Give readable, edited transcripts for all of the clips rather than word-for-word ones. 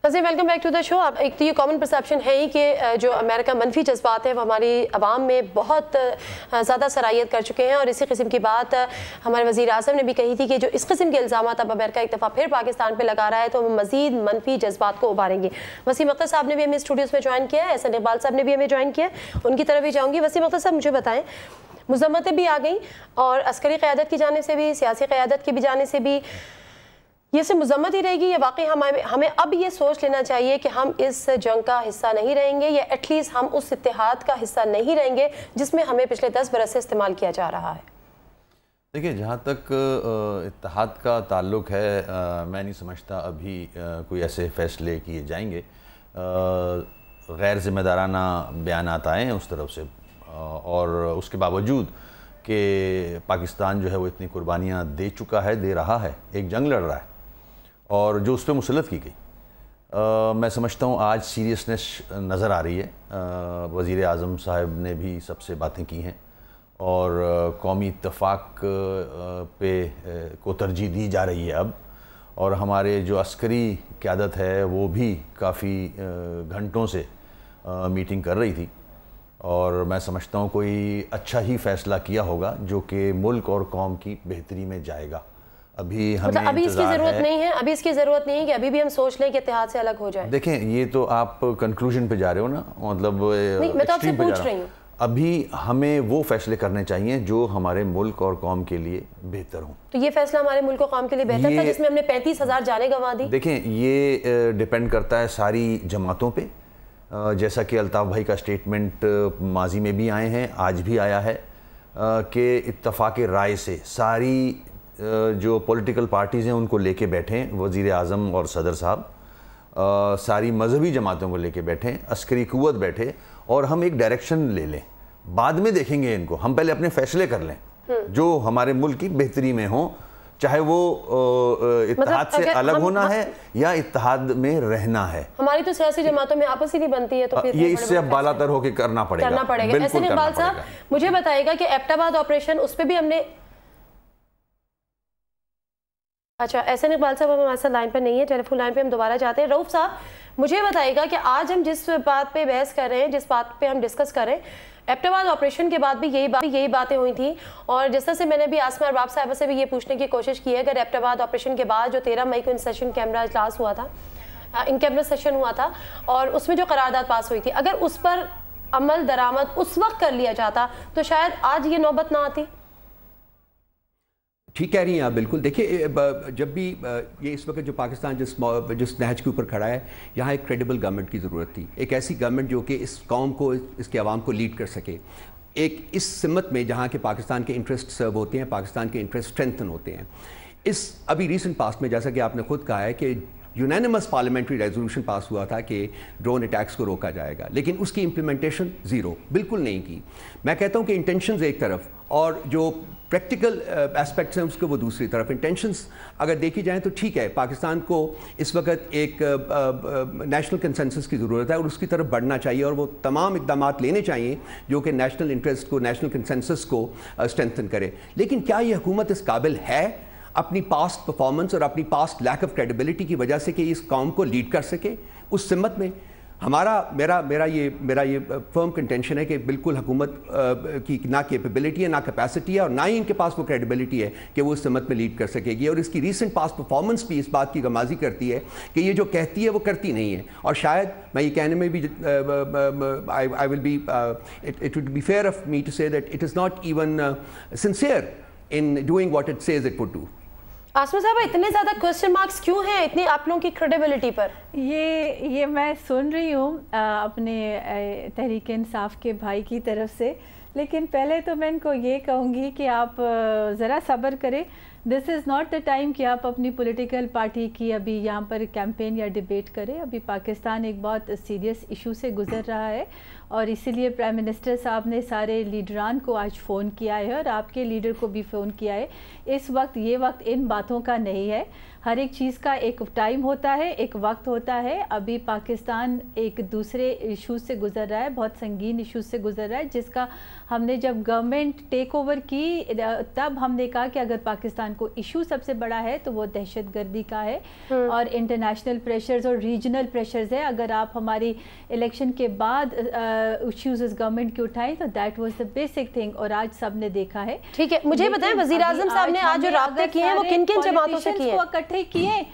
वैसे welcome back to the show. अब एक तो ये कॉमन परसेप्शन है ही कि जो अमेरिका मनफी जज्बात हैं वो हमारी आवाम में बहुत ज़्यादा सराहियत कर चुके हैं, और इसी किस्म की बात हमारे वज़ीर आज़म ने भी कही थी कि जो इस किस्म के इल्ज़ामात अब अमेरिका एक दफ़ा फिर पाकिस्तान पे लगा रहा है तो हम मज़ीद मनफी जज्बात को उभारेंगे। वसीम अख्तर साहब ने भी हमें स्टूडियोज़ में ज्वाइन किया है, एहसन इकबाल साहब ने भी हमें ज्वाइन किया है, उनकी तरफ भी जाऊँगी। वसीम अख्तर साहब मुझे बताएँ, मुज़म्मतें भी आ गई और अस्करी क़यादत की जाने से भी, सियासी क़यादत की भी जाने से भी ये सिर्फ मजम्मत ही रहेगी, या वाकई हमें अब ये सोच लेना चाहिए कि हम इस जंग का हिस्सा नहीं रहेंगे, या एटलीस्ट हम उस इत्तेहाद का हिस्सा नहीं रहेंगे जिसमें हमें पिछले 10 बरस से इस्तेमाल किया जा रहा है? देखिए, जहाँ तक इत्तेहाद का ताल्लुक़ है, मैं नहीं समझता अभी कोई ऐसे फ़ैसले किए जाएंगे। गैर ज़िम्मेदाराना बयानात आए हैं उस तरफ से, और उसके बावजूद कि पाकिस्तान जो है वो इतनी कुर्बानियाँ दे चुका है, दे रहा है, एक जंग लड़ रहा है और जो उस पर मुसल्लत की गई। मैं समझता हूँ आज सीरियसनेस नज़र आ रही है। वज़ीर आज़म साहब ने भी सबसे बातें की हैं और कौमी इत्तेफाक पे को तरजीह दी जा रही है अब, और हमारे जो अस्करी क़यादत है वो भी काफ़ी घंटों से मीटिंग कर रही थी, और मैं समझता हूँ कोई अच्छा ही फ़ैसला किया होगा जो कि मुल्क और कौम की बेहतरी में जाएगा। अभी हमें अभी इसकी ज़रूरत नहीं है, अभी इसकी ज़रूरत नहीं है कि अभी भी हम सोच लें कि इत्तेहाद से अलग हो जाए। देखें, ये तो आप कंक्लूजन पे जा रहे हो ना, मतलब नहीं, मैं तो आपसे पूछ रही हूँ। अभी हमें वो फैसले करने चाहिए जो हमारे मुल्क और कौम के लिए बेहतर हों। तो ये फैसला हमारे मुल्क और कौम के लिए बेहतर था जिसमें हमने 35,000 जानें गंवा दी? देखें, ये डिपेंड करता है सारी जमातों पे, जैसा कि अल्ताफ़ भाई का स्टेटमेंट माजी में भी आए हैं, आज भी आया है कि इत्तफ़ाक़ राय से सारी जो पॉलिटिकल पार्टीज़ हैं उनको लेके बैठे, वज़ीर आज़म और सदर साहब सारी मजहबी जमातों को लेके बैठे, अस्करी क़ुव्वत बैठे, और हम एक डायरेक्शन ले लें। बाद में देखेंगे इनको, हम पहले अपने फ़ैसले कर लें जो हमारे मुल्क की बेहतरी में हों, चाहे वो इत्तेहाद से अलग होना है या इत्तेहाद में रहना है। हमारी तो सियासी जमातों में आपस ही नहीं बनती है, तो फिर ये इससे अब बालातर होकर करना पड़ेगा। एहसन इकबाल साहब मुझे बताइएगा कि एबटाबाद ऑपरेशन, उस पर भी हमने, अच्छा एहसन इकबाल साहब हम हमारे साथ लाइन पर नहीं है, टेलीफोन लाइन पे हम दोबारा जाते हैं। रऊफ साहब मुझे बताइएगा कि आज हम जिस बात पे बहस कर रहे हैं, जिस बात पे हम डिस्कस कर रहे हैं, एबटाबाद ऑपरेशन के बाद भी यही बातें हुई थी, और जिस तरह से मैंने भी आसमा अरबाब साहब से भी ये पूछने की कोशिश की है, अगर एबटाबाद ऑपरेशन के बाद जो 13 मई को इन सेशन कैमरा इजलास हुआ था, इन कैमरा सेशन हुआ था, और उसमें जो करारदाद पास हुई थी, अगर उस पर अमल दरामद उस वक्त कर लिया जाता तो शायद आज ये नौबत ना आती। ठीक कह रही हैं आप, बिल्कुल। देखिए, जब भी ये इस वक्त जो पाकिस्तान जिस नहज के ऊपर खड़ा है, यहाँ एक क्रेडिबल गवर्नमेंट की ज़रूरत थी, एक ऐसी गवर्नमेंट जो कि इस कौम को, इसके आवाम को लीड कर सके, एक इस सिमत में जहाँ के पाकिस्तान के इंटरेस्ट सर्व होते हैं, पाकिस्तान के इंटरेस्ट स्ट्रेंथन होते हैं। इस अभी रिसेंट पास्ट में, जैसा कि आपने खुद कहा है कि यूनानिमस पार्लियामेंट्री रेजोल्यूशन पास हुआ था कि ड्रोन अटैक्स को रोका जाएगा, लेकिन उसकी इम्प्लीमेंटेशन ज़ीरो, बिल्कुल नहीं की। मैं कहता हूँ कि इंटेंशंस एक तरफ और जो प्रैक्टिकल एस्पेक्ट्स हैं उसके वो दूसरी तरफ। इंटेंशंस अगर देखी जाएँ तो ठीक है, पाकिस्तान को इस वक्त एक नेशनल कंसेंसस की ज़रूरत है और उसकी तरफ बढ़ना चाहिए, और वो तमाम इक़दाम लेने चाहिए जो कि नेशनल इंटरेस्ट को, नेशनल कंसेंसस को स्ट्रेंथन करे। लेकिन क्या ये हुकूमत इस काबिल है अपनी पास्ट परफॉर्मेंस और अपनी पास्ट लैक ऑफ क्रेडिबिलिटी की वजह से कि इस कौम को लीड कर सके? उस सिमत में मेरा ये फर्म कंटेंशन है कि बिल्कुल हुकूमत की ना कैपेबिलिटी है, ना कैपेसिटी है, और ना ही इनके पास वो क्रेडिबिलिटी है कि वो उस सिमत में लीड कर सकेगी। और इसकी रीसेंट पास्ट परफॉर्मेंस भी इस बात की गमाजी करती है कि ये जो कहती है वो करती नहीं है। और शायद मैं ये कहने में भी I will be, it would be fair of me to say that it is not even sincere in doing what it says it would do. Asma sahab, इतने ज़्यादा क्वेश्चन मार्क्स क्यों हैं इतनी आप लोगों की क्रेडिबिलिटी पर? ये मैं सुन रही हूँ अपने तहरीक इंसाफ के भाई की तरफ से, लेकिन पहले तो मैं इनको ये कहूँगी कि आप ज़रा सब्र करें। This is not the time कि आप अपनी पॉलिटिकल पार्टी की अभी यहाँ पर कैंपेन या डिबेट करें। अभी पाकिस्तान एक बहुत सीरियस इशू से गुज़र रहा है, और इसीलिए प्राइम मिनिस्टर साहब ने सारे लीडरान को आज फ़ोन किया है और आपके लीडर को भी फ़ोन किया है। इस वक्त ये वक्त इन बातों का नहीं है। हर एक चीज़ का एक टाइम होता है, एक वक्त होता है। अभी पाकिस्तान एक दूसरे इशूज़ से गुज़र रहा है, बहुत संगीन इशूज़ से गुज़र रहा है, जिसका हमने जब गवर्नमेंट टेक ओवर की तब हमने कहा कि अगर पाकिस्तान को इशू सबसे बड़ा है तो वो दहशतगर्दी का है और इंटरनेशनल प्रेशर्स और रीजनल प्रेशर्स है। अगर आप हमारी इलेक्शन के बाद इश्यूज इस गवर्नमेंट की उठाएं तो that was the basic thing, और आज सब ने देखा है। ठीक है, मुझे बताएं वज़ीर आज़म साहब ने आज जो राब्ते किए हैं वो किन किन जमातों से किए हैं? इकट्ठे किए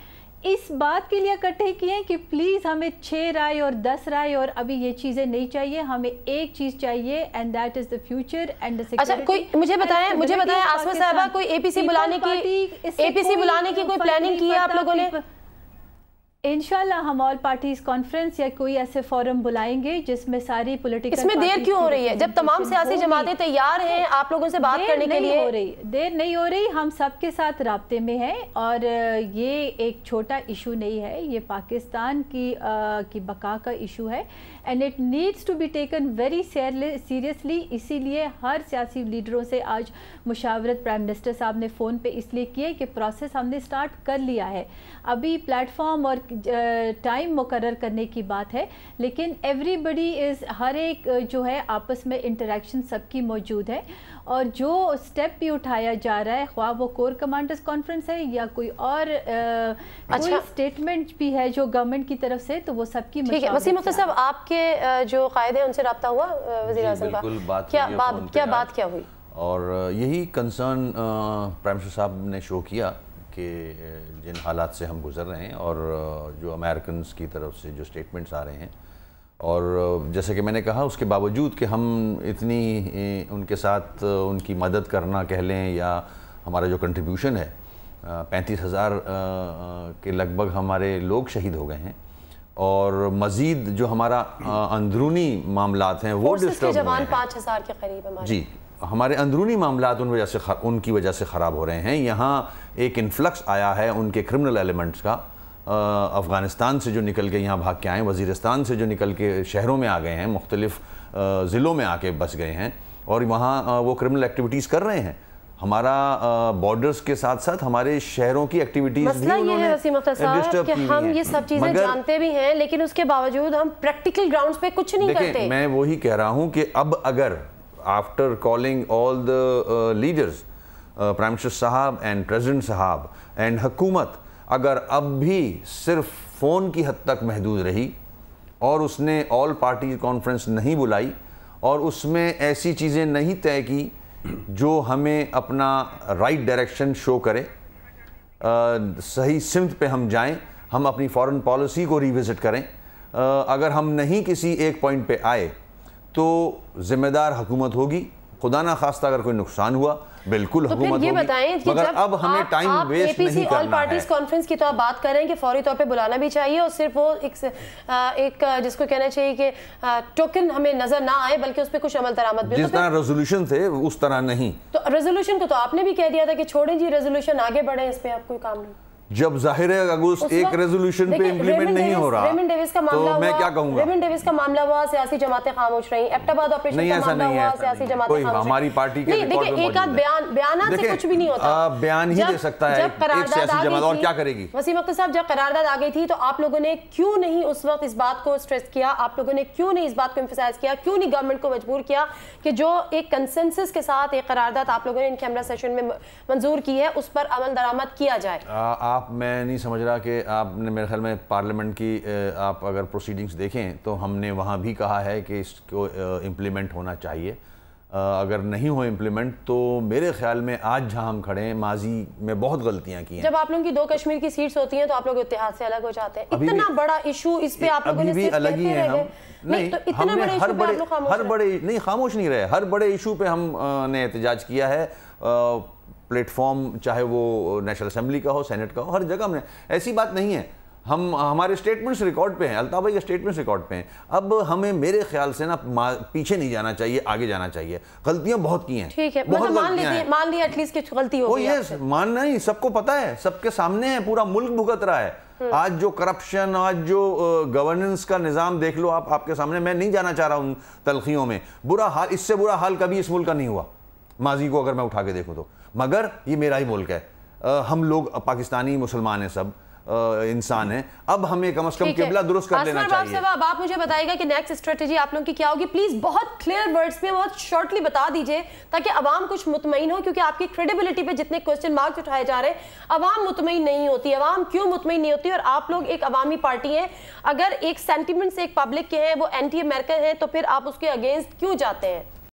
इस बात के लिए इकट्ठे किए कि प्लीज़ हमें 6 राय और 10 राय और अभी ये चीज़ें नहीं चाहिए, हमें एक चीज़ चाहिए and that is the future and the security. अच्छा, कोई मुझे बताएं आसमा साहबा, कोई एपीसी बुलाने की कोई प्लानिंग की है आप लोगों ने? इंशाल्लाह हम ऑल पार्टीज कॉन्फ्रेंस या कोई ऐसे फोरम बुलाएंगे जिसमें सारी पॉलिटिकल। इसमें देर क्यों हो रही है जब तमाम सियासी जमातें तैयार हैं आप लोगों से बात करने के लिए? देर नहीं हो रही, हम सबके साथ राब्ते में हैं और ये एक छोटा इशू नहीं है, ये पाकिस्तान की बका का इशू है and it needs to be taken very seriously. इसीलिए हर सियासी लीडरों से आज मुशावरत प्राइम मिनिस्टर साहब ने फ़ोन पे इसलिए की है कि प्रोसेस हमने स्टार्ट कर लिया है। अभी प्लेटफॉर्म और टाइम मुकर्रर करने की बात है, लेकिन एवरीबडी इज़, हर एक जो है आपस में इंटरेक्शन सबकी मौजूद है और जो स्टेप भी उठाया जा रहा है, ख्वाह वो कोर कमांडर्स कॉन्फ्रेंस है या कोई और कोई स्टेटमेंट भी है जो गवर्नमेंट की तरफ से, तो वो सबकी। ठीक है, वसीम अख्तर साहब आपके जो कायदे हैं उनसे रब्ता हुआ वज़ीर आज़म का? क्या बात हुई? और यही कंसर्न प्राइम मिनिस्टर साहब ने शो किया कि जिन हालात से हम गुज़र रहे हैं और जो अमेरिकन की तरफ से जो स्टेटमेंट्स आ रहे हैं, और जैसे कि मैंने कहा उसके बावजूद कि हम इतनी उनके साथ उनकी मदद करना कह लें या हमारा जो कंट्रीब्यूशन है 35,000 के लगभग हमारे लोग शहीद हो गए हैं और मज़ीद जो हमारा अंदरूनी मामलात हैं वो डिस्टर्ब हुए हैं। 5,000 के करीब हमारे जी, हमारे अंदरूनी मामलात उनकी वजह से ख़राब हो रहे हैं। यहाँ एक इन्फ्लक्स आया है उनके क्रिमिनल एलिमेंट्स का, अफ़गानिस्तान से जो निकल के यहाँ भाग के आए, वज़ीरिस्तान से जो निकल के शहरों में आ गए हैं, मुख्तलिफ़ ज़िलों में आके बस गए हैं और वहाँ वो क्रिमिनल एक्टिविटीज़ कर रहे हैं। हमारा बॉर्डर्स के साथ साथ हमारे शहरों की एक्टिविटीज़ भी उन्होंने डिस्टर्ब की हम ये सब चीज़ें जानते भी हैं लेकिन उसके बावजूद हम प्रैक्टिकल ग्राउंड्स पे कुछ नहीं करते। मैं वही कह रहा हूँ कि अब अगर after calling all the leaders, prime minister साहब एंड प्रेसिडेंट साहब एंड हुकूमत अगर अब भी सिर्फ फ़ोन की हद तक महदूद रही और उसने ऑल पार्टी कॉन्फ्रेंस नहीं बुलाई और उसमें ऐसी चीज़ें नहीं तय की जो हमें अपना राइट डायरेक्शन शो करे, सही सिमत पे हम जाएं, हम अपनी फॉरेन पॉलिसी को रिविज़िट करें, अगर हम नहीं किसी एक पॉइंट पे आए तो ज़िम्मेदार हुकूमत होगी। खुदा ना खास्ता अगर कोई नुकसान हुआ बिल्कुल तो हुकूमत ये होगी, बताएं कि मगर जब अब हमें टाइम वेस्ट नहीं करना ऑल पार्टीज कॉन्फ्रेंस की तो आप बात कर रहे हैं कि फौरी तौर पे बुलाना भी चाहिए और सिर्फ वो एक जिसको कहना चाहिए कि टोकन हमें नजर ना आए बल्कि उस पर कुछ अमल दरामद भी। जिस तरह रेजोल्यूशन थे उस तरह नहीं। तो रेजोल्यूशन को तो आपने भी कह दिया था कि छोड़ें जी रेजोल्यूशन, आगे बढ़े, इस पे आप कोई काम नहीं। जब जाहिर है अगस्त एक रेजोल्यूशन पे इंप्लीमेंट नहीं हो रहा रेमन डेविस का मामला तो मैं क्या कहूंगा? रेमन डेविस का मामला हुआ, सियासी जमातें खामोश रहीं। एबटाबाद ऑपरेशन का मामला हुआ, सियासी जमातें खामोश रहीं। हमारी पार्टी के रिकॉर्ड में एक आध बयान से कुछ भी नहीं होता। बयान ही दे सकता है एक सियासी जमात, और क्या करेगी? वसीम अख्तर साहब, जब करारदाद आ गई थी तो आप लोगों ने क्यों नहीं उस वक्त इस बात को स्ट्रेस किया, आप लोगों ने क्यों नहीं इस बात को एम्फसाइज किया, क्यों नहीं गवर्नमेंट को मजबूर किया कि जो एक कंसेंसस के साथ एक करारदाद आप लोगों ने इन कैमरा सेशन में मंजूर की है उस पर अमल दरामद किया जाए? आप, मैं नहीं समझ रहा कि आपने, मेरे ख्याल में पार्लियामेंट की आप अगर प्रोसीडिंग्स देखें तो हमने वहाँ भी कहा है कि इसको इम्प्लीमेंट होना चाहिए। अगर नहीं हो इम्प्लीमेंट तो मेरे ख्याल में आज जहाँ हम खड़े हैं माजी में बहुत गलतियाँ की हैं। जब आप लोगों की 2 कश्मीर की सीट्स होती हैं तो आप लोग इत्तेहाद से अलग हो जाते हैं। इतना बड़ा इशू इस पे आप लोगों ने सिर्फ अलग ही है हम नहीं, तो इतना बड़ा इशू पे आप लोग खामोश नहीं रहे। हर बड़े इशू पे हमने एहतजाज किया है। प्लेटफॉर्म चाहे वो नेशनल असेंबली का हो, सेनेट का हो, हर जगह में ऐसी बात नहीं है। हमारे स्टेटमेंट्स रिकॉर्ड पे हैं, अल्ताफ भाई के स्टेटमेंट्स रिकॉर्ड पे हैं। अब हमें मेरे ख्याल से ना पीछे नहीं जाना चाहिए, आगे जाना चाहिए। गलतियां बहुत की हैं, ठीक है, मतलब मान लिया एटलीस्ट कि गलती हो गई। यस, मानना ही सबको पता है, सबके सामने है, पूरा मुल्क भुगत रहा है। आज जो करप्शन, आज जो गवर्नेंस का निज़ाम देख लो आप, आपके सामने। मैं नहीं जाना चाह रहा हूँ तलखियों में, बुरा हाल, इससे बुरा हाल कभी इस मुल्क का नहीं हुआ माजी को अगर मैं उठा के देखूँ तो, मगर ये मेरा ही मुल्क है। ہم لوگ پاکستانی مسلمان ہیں، سب انسان ہیں، اب ہمیں کم از کم قبلہ درست کر لینا چاہیے۔ اب آپ مجھے بتائے گا کہ نیکسٹ اسٹریٹجی آپ لوگوں کی کیا ہوگی؟ پلیز بہت کلیئر ورڈز میں بہت شارٹلی بتا دیجئے تاکہ عوام کچھ مطمئن ہو، کیونکہ آپ کی کریڈیبلٹی پہ جتنے کوسچن مارکس اٹھائے جا رہے ہیں، عوام مطمئن نہیں ہوتی۔ عوام کیوں مطمئن نہیں ہوتی؟ اور آپ لوگ ایک عوامی پارٹی ہیں، اگر ایک سینٹیمنٹ سے ایک پبلک کے ہیں وہ اینٹی امریکن ہیں، تو پھر آپ اس کے اگینسٹ کیوں جاتے ہیں؟